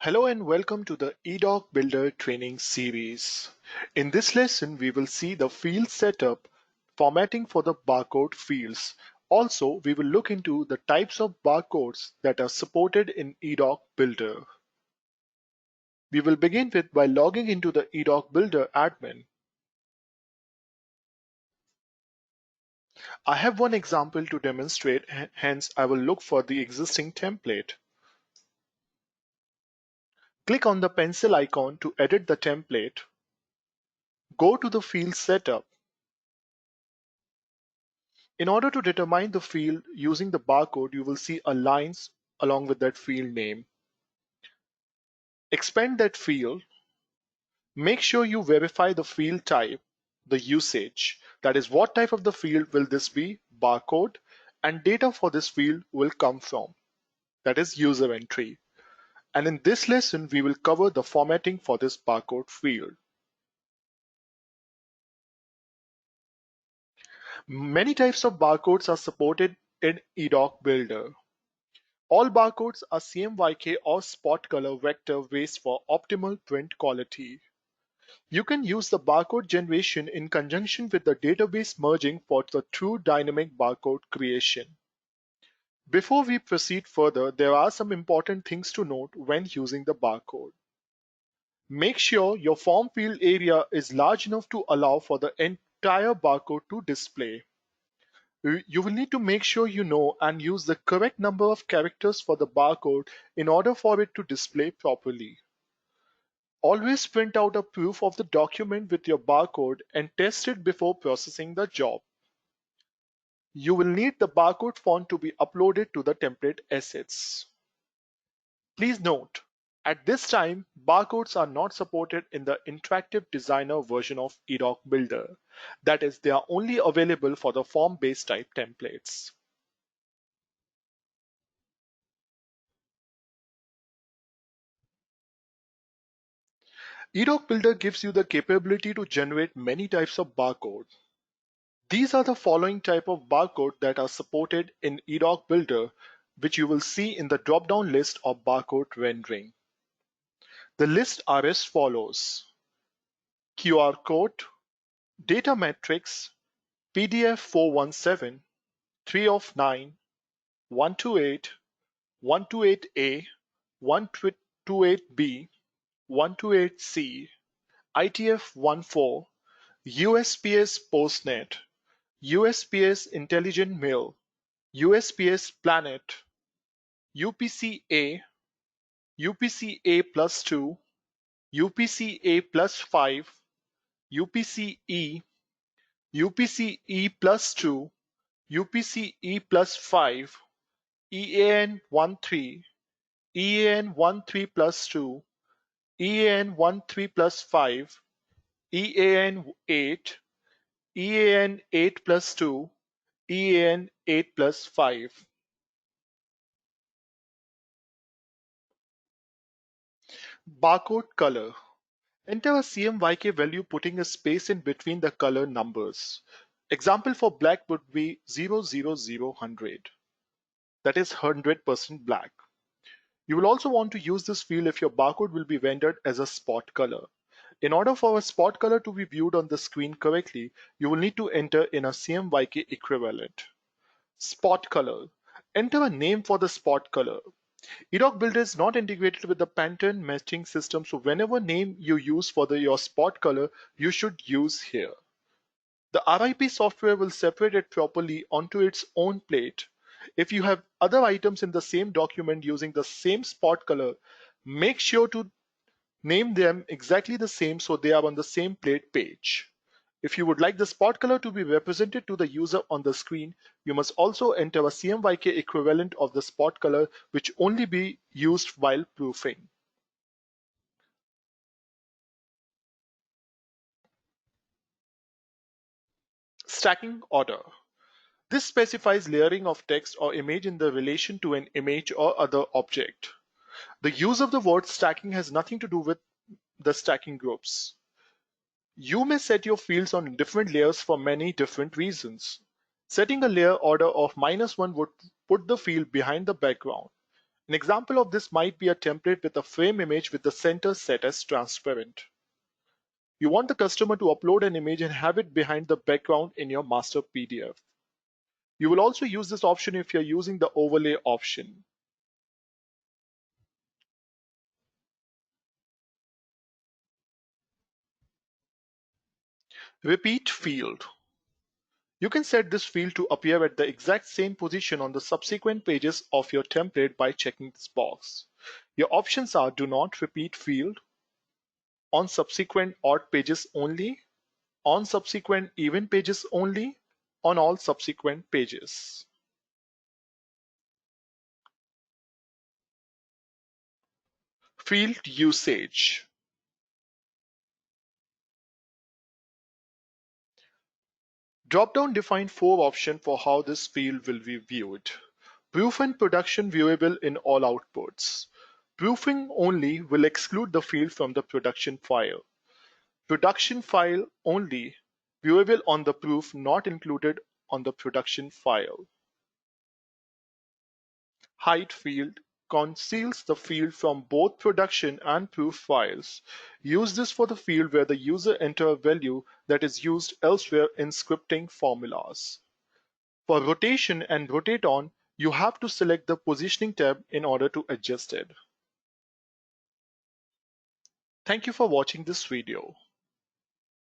Hello and welcome to the eDoc Builder training series. In this lesson, we will see the field setup, formatting for the barcode fields. Also, we will look into the types of barcodes that are supported in eDoc Builder. We will begin with by logging into the eDoc Builder admin. I have one example to demonstrate, hence I will look for the existing template. Click on the pencil icon to edit the template. Go to the field setup. In order to determine the field using the barcode, you will see a lines along with that field name. Expand that field. Make sure you verify the field type, the usage. That is, what type of the field will this be? Barcode. And data for this field will come from. That is user entry. And in this lesson, we will cover the formatting for this barcode field. Many types of barcodes are supported in eDoc Builder. All barcodes are CMYK or spot color vector based for optimal print quality. You can use the barcode generation in conjunction with the database merging for the true dynamic barcode creation. Before we proceed further, there are some important things to note when using the barcode. Make sure your form field area is large enough to allow for the entire barcode to display. You will need to make sure you know and use the correct number of characters for the barcode in order for it to display properly. Always print out a proof of the document with your barcode and test it before processing the job. You will need the barcode font to be uploaded to the template assets. Please note, at this time, barcodes are not supported in the Interactive Designer version of eDoc Builder. That is, they are only available for the form-based type templates. eDoc Builder gives you the capability to generate many types of barcode. These are the following type of barcode that are supported in eDoc Builder, which you will see in the drop-down list of barcode rendering. The list are as follows: QR code, data matrix, PDF 417, 3 of 9, 128, 128A, 128B, 128C, ITF 14, USPS Postnet, USPS Intelligent Mail, USPS Planet, UPC-A, UPC-A plus 2, UPC-A plus 5, UPC-E, UPC-E plus 2, UPC-E plus 5, EAN-13, EAN-13 plus 2, EAN-13 plus 5, EAN-8, EAN-8 plus 2, EAN-8 plus 5. Barcode color. Enter a CMYK value putting a space in between the color numbers. Example for black would be 00000. That is 100% black. You will also want to use this field if your barcode will be rendered as a spot color. In order for a spot color to be viewed on the screen correctly, you will need to enter in a CMYK equivalent. Spot color. Enter a name for the spot color. eDoc Builder is not integrated with the pattern matching system, so whenever name you use for your spot color, you should use here. The RIP software will separate it properly onto its own plate. If you have other items in the same document using the same spot color, make sure to name them exactly the same so they are on the same plate page. If you would like the spot color to be represented to the user on the screen, you must also enter a CMYK equivalent of the spot color, which only be used while proofing. Stacking order. This specifies layering of text or image in the relation to an image or other object. The use of the word stacking has nothing to do with the stacking groups. You may set your fields on different layers for many different reasons. Setting a layer order of -1 would put the field behind the background. An example of this might be a template with a frame image with the center set as transparent. You want the customer to upload an image and have it behind the background in your master PDF. You will also use this option if you're using the overlay option. Repeat field. You can set this field to appear at the exact same position on the subsequent pages of your template by checking this box. Your options are do not repeat field, on subsequent odd pages only, on subsequent even pages only, on all subsequent pages. Field usage. Dropdown define 4 options for how this field will be viewed. Proof and production viewable in all outputs. Proofing only will exclude the field from the production file. Production file only, viewable on the proof not included on the production file. Hide field conceals the field from both production and proof files. Use this for the field where the user enter a value that is used elsewhere in scripting formulas. For rotation and rotate on, you have to select the positioning tab in order to adjust it. Thank you for watching this video.